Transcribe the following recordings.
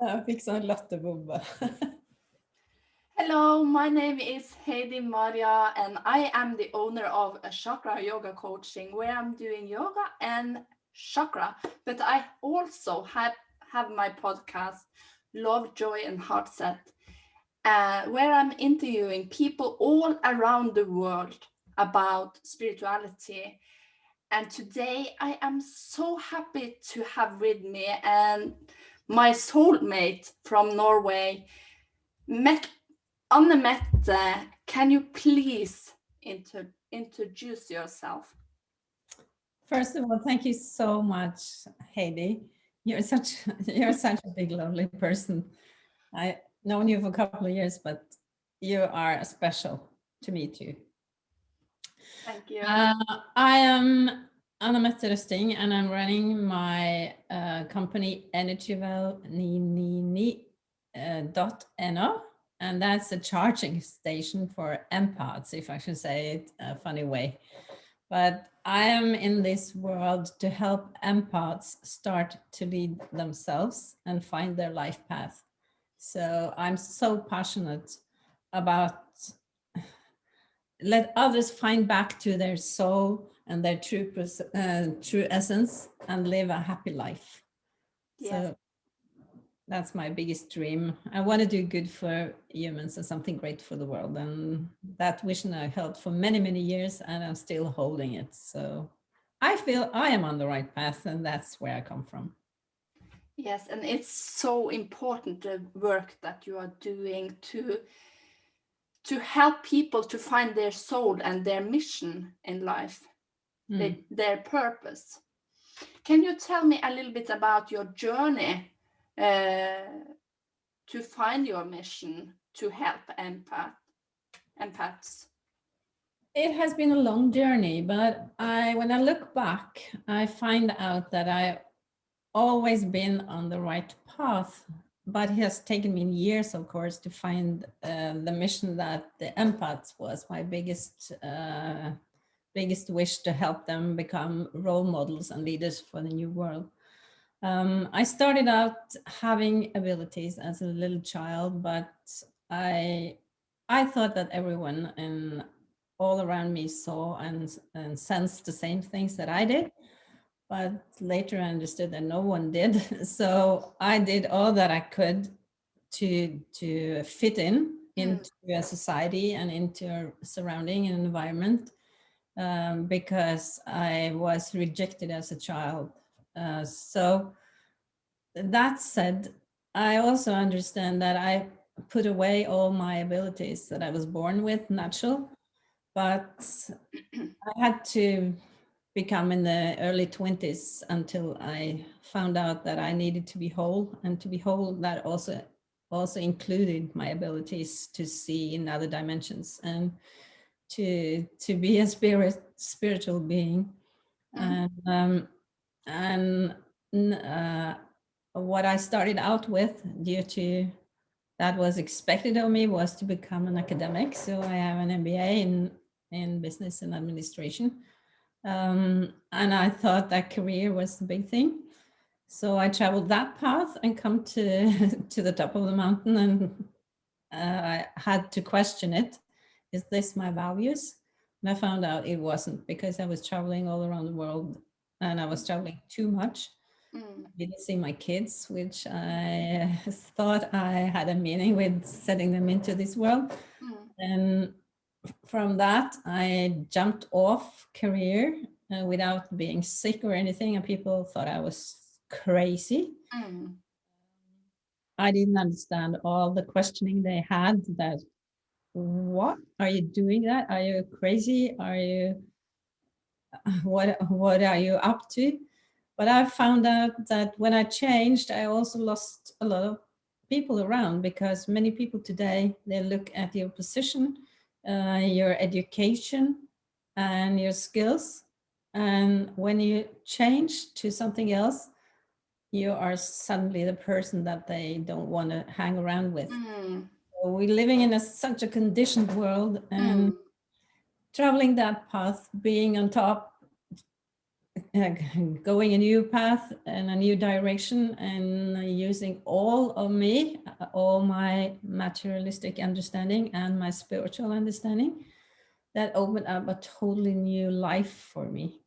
Jeg fikk sånn latterbombe. Hello, my name is Heidi Maria, and I am the owner of a chakra yoga coaching where I'm doing yoga and chakra. But I also have my podcast, Love, Joy, and Heartset, where I'm interviewing people all around the world about spirituality. And today I am so happy to have with me and my soulmate from Norway, Mette. Mette, can you please introduce yourself? First of all, thank you so much, Heidi. You're such a big, lovely person. I've known you for a couple of years, but you are special to me too. Thank you. I am Mette Røsting, and I'm running my company energien.no, and that's a charging station for empaths, if I should say it a funny way. But I am in this world to help empaths start to lead themselves and find their life path. So I'm so passionate about let others find back to their soul and their true essence and live a happy life. Yes. So that's my biggest dream. I want to do good for humans and something great for the world. And that vision I held for many, many years, and I'm still holding it. So I feel I am on the right path, and that's where I come from. Yes, and it's so important, the work that you are doing to help people to find their soul and their mission in life, their purpose. Can you tell me a little bit about your journey to find your mission to help empaths? It has been a long journey, but when I look back, I find out that I've always been on the right path, but it has taken me years, of course, to find the mission that the empaths was my biggest wish, to help them become role models and leaders for the new world. I started out having abilities as a little child, but I thought that everyone and all around me saw and sensed the same things that I did. But later I understood that no one did. So I did all that I could to fit into a society and into a surrounding and environment, because I was rejected as a child. So that said, I also understand that I put away all my abilities that I was born with, natural, but I had to become in the early 20s until I found out that I needed to be whole, and to be whole, that also included my abilities to see in other dimensions and to be a spiritual being. And what I started out with, due to that was expected of me, was to become an academic. So I have an MBA in business and administration. And I thought that career was the big thing. So I traveled that path and come to the top of the mountain, and I had to question it. Is this my values? And I found out it wasn't, because I was traveling all around the world and I was traveling too much. I didn't see my kids, which I thought I had a meaning with setting them into this world. And from that, I jumped off career without being sick or anything, and people thought I was crazy. I didn't understand all the questioning they had, that what are you doing that? Are you crazy? Are you what are you up to? But I found out that when I changed, I also lost a lot of people around, because many people today, they look at your position, your education and your skills, and when you change to something else, you are suddenly the person that they don't want to hang around with. So we're living in such a conditioned world, and traveling that path, being on top, going a new path and a new direction, and using all of me, all my materialistic understanding and my spiritual understanding, that opened up a totally new life for me,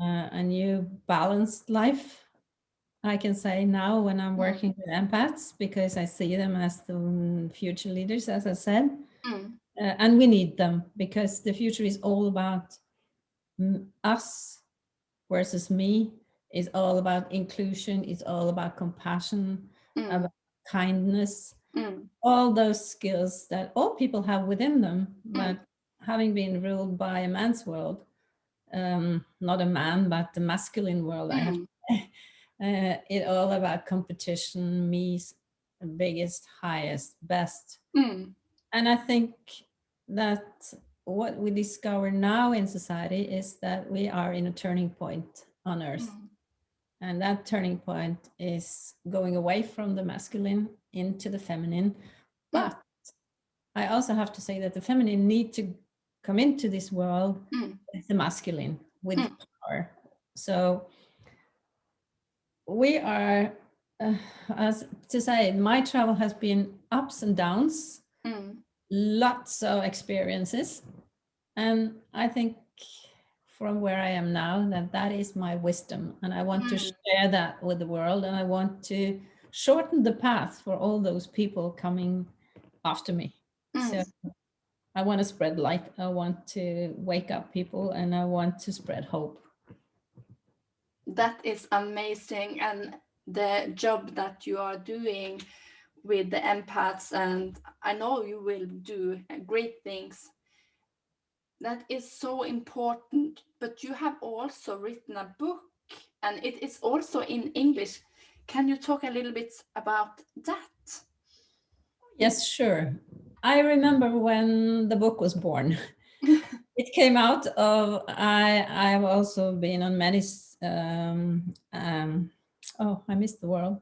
a new balanced life, I can say now, when I'm working with empaths, because I see them as the future leaders, as I said. And we need them, because the future is all about us versus me. It's all about inclusion. It's all about compassion, about kindness, all those skills that all people have within them. But having been ruled by a man's world, not a man, but the masculine world, I have to say, it's all about competition, me's biggest, highest, best. And I think that what we discover now in society is that we are in a turning point on Earth. And that turning point is going away from the masculine into the feminine. But I also have to say that the feminine need to come into this world with the masculine, with power. So we are, as to say, my travel has been ups and downs, lots of experiences. And I think from where I am now, that is my wisdom. And I want to share that with the world. And I want to shorten the path for all those people coming after me. So I want to spread light. I want to wake up people, and I want to spread hope. That is amazing. And the job that you are doing with the empaths, and I know you will do great things. That is so important. But you have also written a book, and it is also in English. Can you talk a little bit about that? Yes, sure. I remember when the book was born. It came out of, I've also been on many, I missed the word,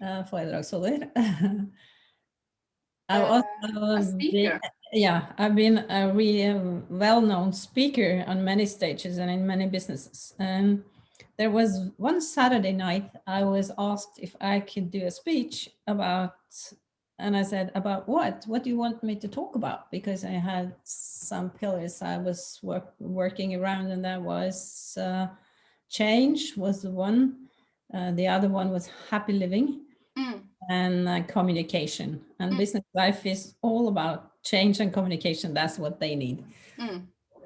foredragsholder. I've also A speaker. I've been a really well-known speaker on many stages and in many businesses. And there was one Saturday night, I was asked if I could do a speech about, and I said, about what? What do you want me to talk about? Because I had some pillars I was working around, and that was change was the one. The other one was happy living and communication. And business life is all about change and communication. That's what they need.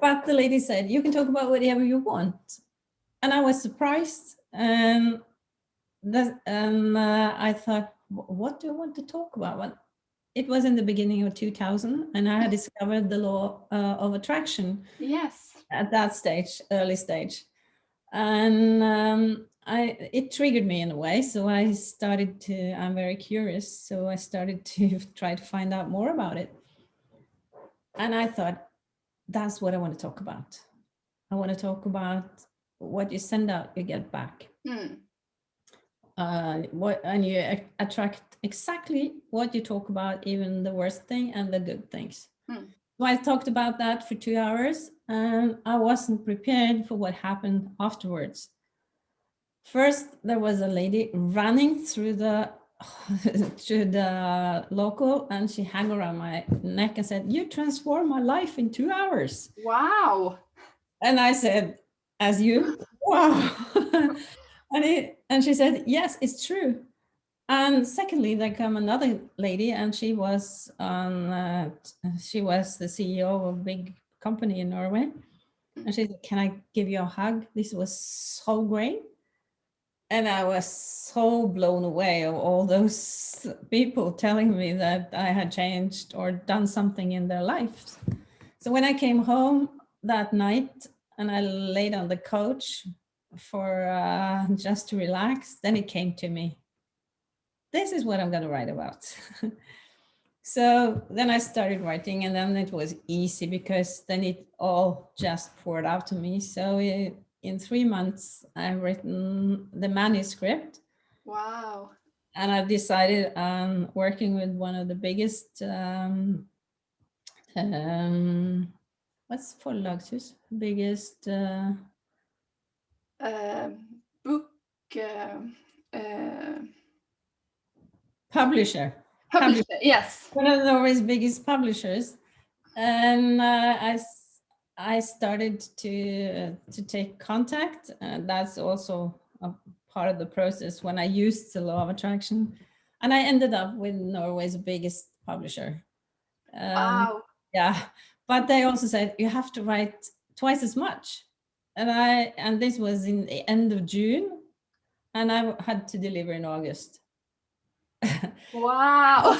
But the lady said, you can talk about whatever you want. And I was surprised. And I thought, what do I want to talk about? Well, it was in the beginning of 2000, and I had discovered the law of attraction. Yes. At that stage, early stage. And it triggered me in a way. So I started to, I'm very curious. So I started to try to find out more about it. And I thought, that's what I want to talk about. I want to talk about what you send out, you get back. And you attract exactly what you talk about, even the worst thing and the good things. So I talked about that for 2 hours, and I wasn't prepared for what happened afterwards. First, there was a lady running through the to the local, and she hung around my neck and said, "You transformed my life in 2 hours." Wow. And I said, "As you?" Wow. And she said, "Yes, it's true." And secondly, there came another lady, and she was the CEO of a big company in Norway. And she said, "Can I give you a hug? This was so great." And I was so blown away of all those people telling me that I had changed or done something in their lives. So when I came home that night and I laid on the couch for just to relax, then it came to me. This is what I'm going to write about. So then I started writing, and then it was easy because then it all just poured out to me. So in 3 months, I've written the manuscript. Wow. And I've decided on working with one of the biggest, what's forlagshus? Biggest book uh, Publisher. publisher. Yes. One of Norway's biggest publishers. And I started to take contact. That's also a part of the process when I used the law of attraction. And I ended up with Norway's biggest publisher. Wow. Yeah, but they also said you have to write twice as much. And this was in the end of June, and I had to deliver in August. Wow.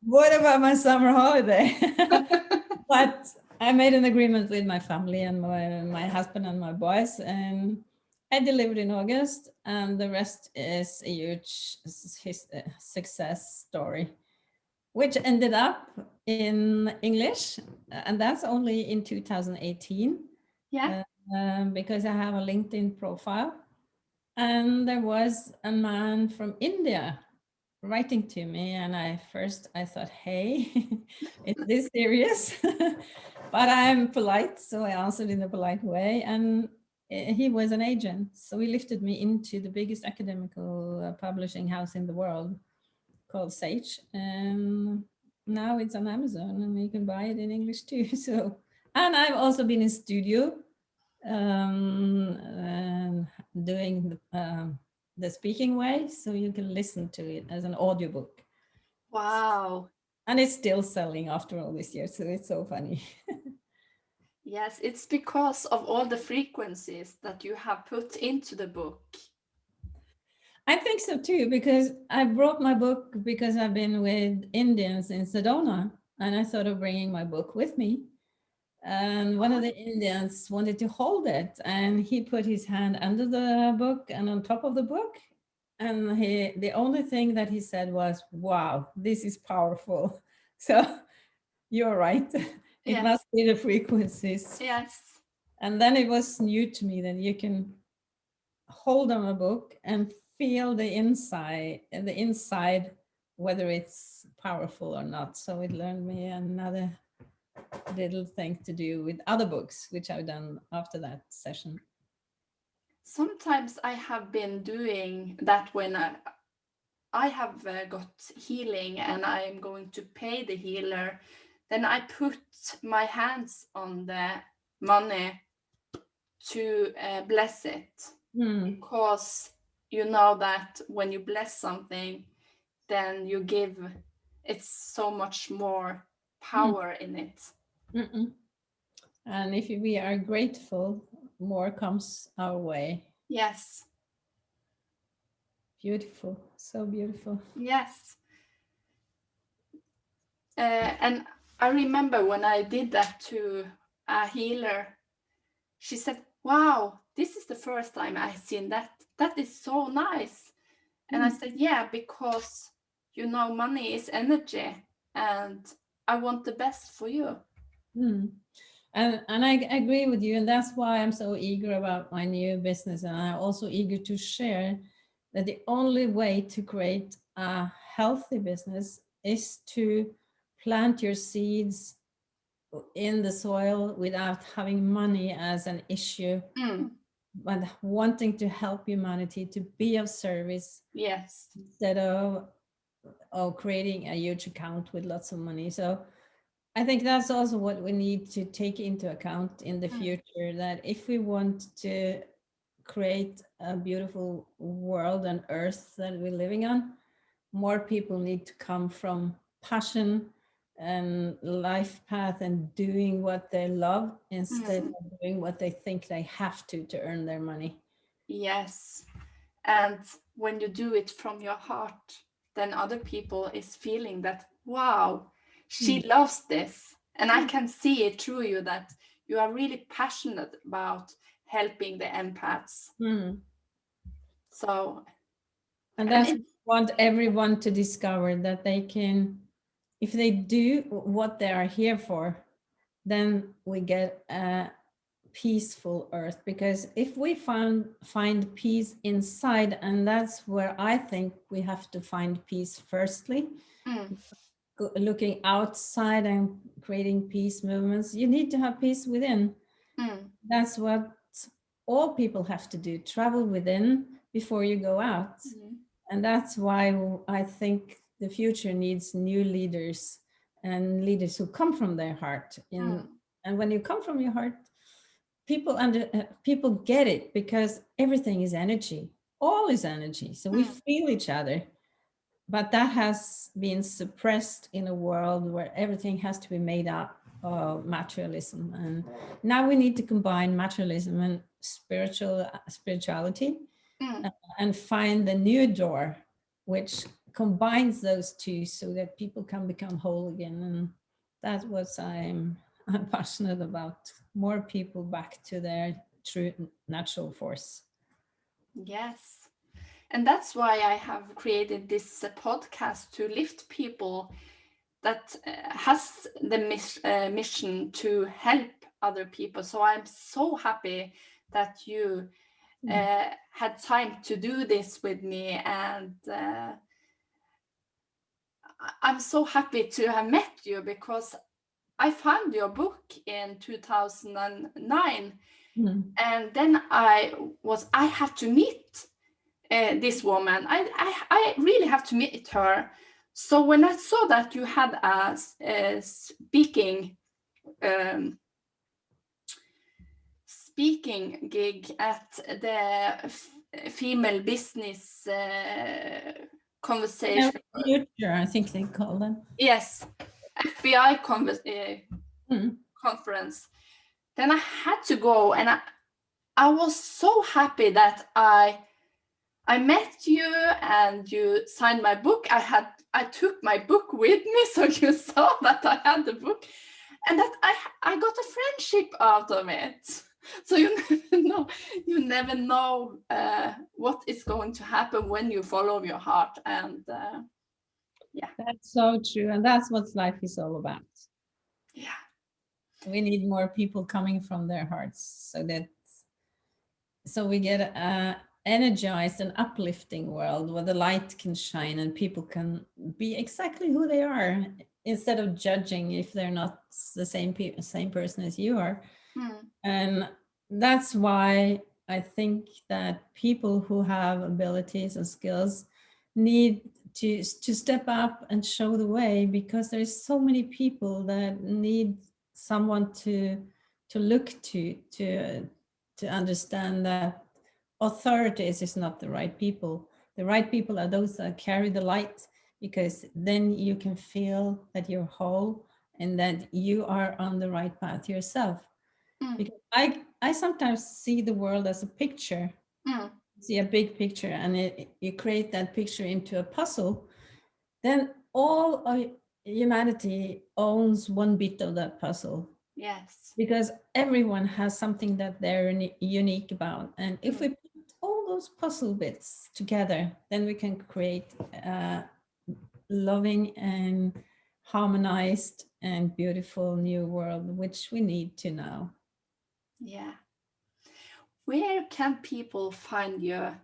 What about my summer holiday? But I made an agreement with my family and my husband and my boys, and I delivered in August, and the rest is a huge success story, which ended up in English, and that's only in 2018. Yeah. Because I have a LinkedIn profile, and there was a man from India writing to me, and I thought, hey, is this serious? But I'm polite, so I answered in a polite way, and he was an agent, so he lifted me into the biggest academical publishing house in the world called Sage, and now it's on Amazon, and you can buy it in English too. So, and I've also been in studio doing the speaking way, so you can listen to it as an audiobook. Wow. And it's still selling after all this year, so it's so funny. Yes, it's because of all the frequencies that you have put into the book. I think so too, because I brought my book because I've been with Indians in Sedona, and I thought of bringing my book with me. And one of the Indians wanted to hold it, and he put his hand under the book and on top of the book. And the only thing that he said was, wow, this is powerful. So you're right. It Yes. must be the frequencies. Yes. And then it was new to me that you can hold on a book and feel the inside, whether it's powerful or not. So it learned me another little thing to do with other books, which I've done after that session. Sometimes I have been doing that when I have got healing and I'm going to pay the healer, then I put my hands on the money to bless it. Because you know that when you bless something, then you give, it's so much more power in it. And if we are grateful, more comes our way. Yes. Beautiful. So beautiful. Yes. And I remember when I did that to a healer, she said, wow, this is the first time I've seen that. That is so nice. And I said, yeah, because, you know, money is energy and I want the best for you. And I agree with you. And that's why I'm so eager about my new business. And I'm also eager to share that the only way to create a healthy business is to plant your seeds in the soil without having money as an issue, but wanting to help humanity to be of service. Yes. Instead of creating a huge account with lots of money. So I think that's also what we need to take into account in the future, that if we want to create a beautiful world and earth that we're living on, more people need to come from passion and life path and doing what they love instead of doing what they think they have to earn their money. Yes. And when you do it from your heart, then other people is feeling that, wow, she loves this. And I can see it through you that you are really passionate about helping the empaths. So, and that's what I want everyone to discover, that they can, if they do what they are here for, then we get a peaceful earth. Because if we find peace inside, and that's where I think we have to find peace firstly, looking outside and creating peace movements, you need to have peace within. That's what all people have to do, travel within before you go out. And that's why I think the future needs new leaders and leaders who come from their heart. And when you come from your heart, people get it, because everything is energy. All is energy. So we feel each other. But that has been suppressed in a world where everything has to be made up of materialism. And now we need to combine materialism and spirituality and find the new door, which combines those two so that people can become whole again. And that's what I'm passionate about. More people back to their true natural force. Yes. And that's why I have created this podcast to lift people that has the mission to help other people. So I'm so happy that you had time to do this with me. And I'm so happy to have met you, because I found your book in 2009. And then I have to meet this woman. I really have to meet her. So when I saw that you had a speaking gig at the female business conversation, Future, I think they call them. Yes, FBI conference, then I had to go, and I was so happy that I met you and you signed my book. I took my book with me, so you saw that I had the book, and that I got a friendship out of it. So you never know what is going to happen when you follow your heart. And yeah, that's so true, and that's what life is all about. Yeah, we need more people coming from their hearts, so we get energized and uplifting world where the light can shine and people can be exactly who they are, instead of judging if they're not the same person as you are. And that's why I think that people who have abilities and skills need to step up and show the way, because there's so many people that need someone to look to understand that authorities is not the right people. The right people are those that carry the light, because then you can feel that you're whole and that you are on the right path yourself. Because I sometimes see the world as a picture. See a big picture, and you create that picture into a puzzle, then all of humanity owns one bit of that puzzle. Yes. Because everyone has something that they're unique about. And if we put all those puzzle bits together, then we can create a loving and harmonized and beautiful new world, which we need to now. Yeah. Where can people find you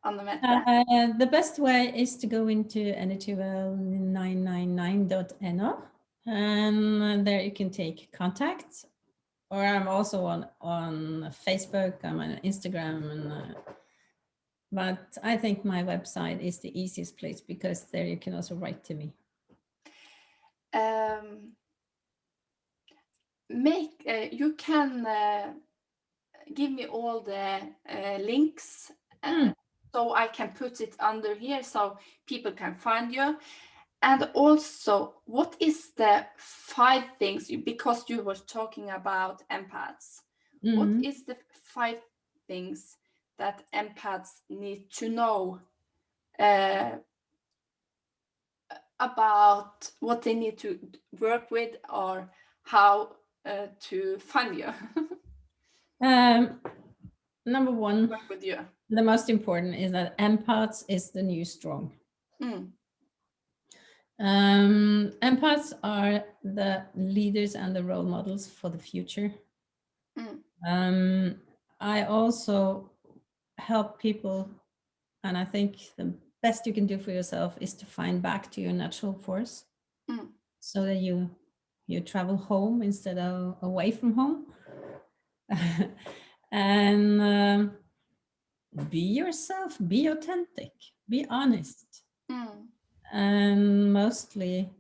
on the Mette? The best way is to go into energyvel999.no, and there you can take contact. Or I'm also on Facebook, I'm on Instagram, and but I think my website is the easiest place, because there you can also write to me. You can give me all the links, so I can put it under here so people can find you. And also, what is the 5 things, because you were talking about empaths, what is the 5 things that empaths need to know about what they need to work with, or how to find you? Number 1, work with you. The most important is that empaths is the new strong. Empaths are the leaders and the role models for the future. I also help people, and I think the best you can do for yourself is to find back to your natural force, so that you travel home instead of away from home. And be yourself, be authentic, be honest, and mostly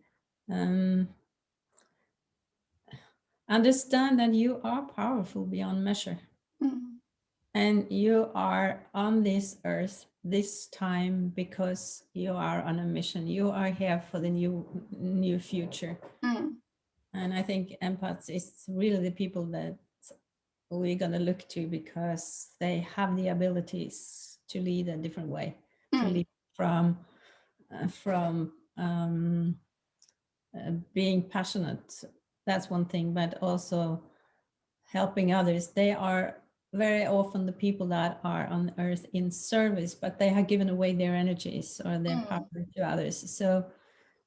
understand that you are powerful beyond measure. And you are on this earth this time because you are on a mission. You are here for the new future. And I think empaths is really the people that we're going to look to, because they have the abilities to lead a different way, to lead from being passionate. That's one thing, but also helping others. They are very often the people that are on earth in service, but they have given away their energies or their power to others. So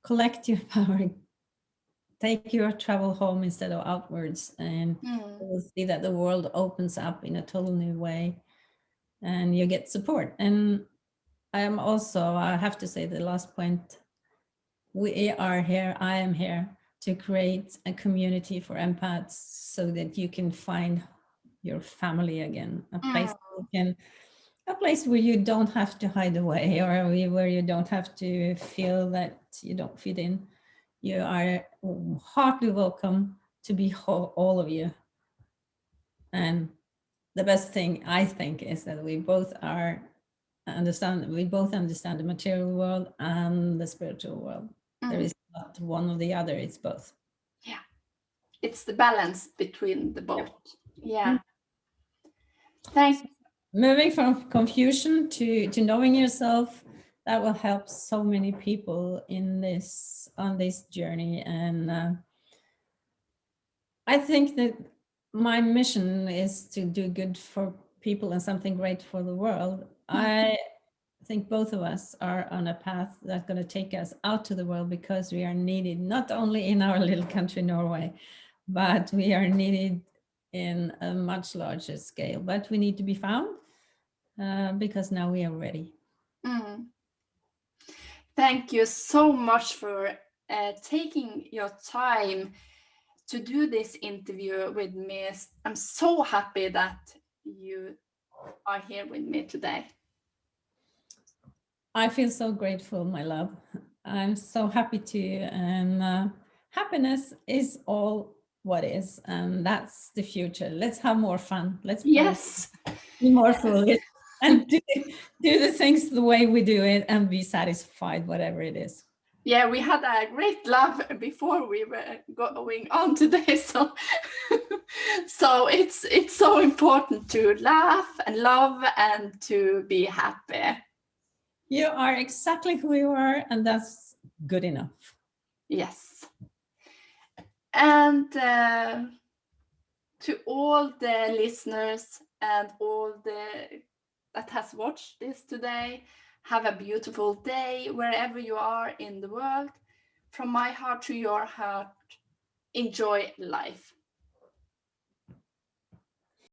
collect your power, take your travel home instead of outwards, and you will see that the world opens up in a total new way and you get support. And I have to say the last point, we are here, I am here to create a community for empaths so that you can find your family again, a place where you don't have to hide away, or where you don't have to feel that you don't fit in. You are heartily welcome to be all of you. And the best thing I think is that we both understand the material world and the spiritual world. There is not one or the other, it's both. Yeah, it's the balance between the both. Yeah. Thanks. Moving from confusion to knowing yourself, that will help so many people on this journey. And I think that my mission is to do good for people and something great for the world. I think both of us are on a path that's going to take us out to the world, because we are needed not only in our little country, Norway, but we are needed in a much larger scale. But we need to be found, because now we are ready. Thank you so much for taking your time to do this interview with me. I'm so happy that you are here with me today. I feel so grateful, my love. I'm so happy to, and happiness is all what is, and that's the future. Let's have more fun. Let's be more foolish and do the things the way we do it, and be satisfied, whatever it is. Yeah, we had a great laugh before we were going on today, so so it's so important to laugh and love and to be happy. You are exactly who you are, and that's good enough. Yes. And to all the listeners and all that has watched this today, have a beautiful day wherever you are in the world. From my heart to your heart, enjoy life.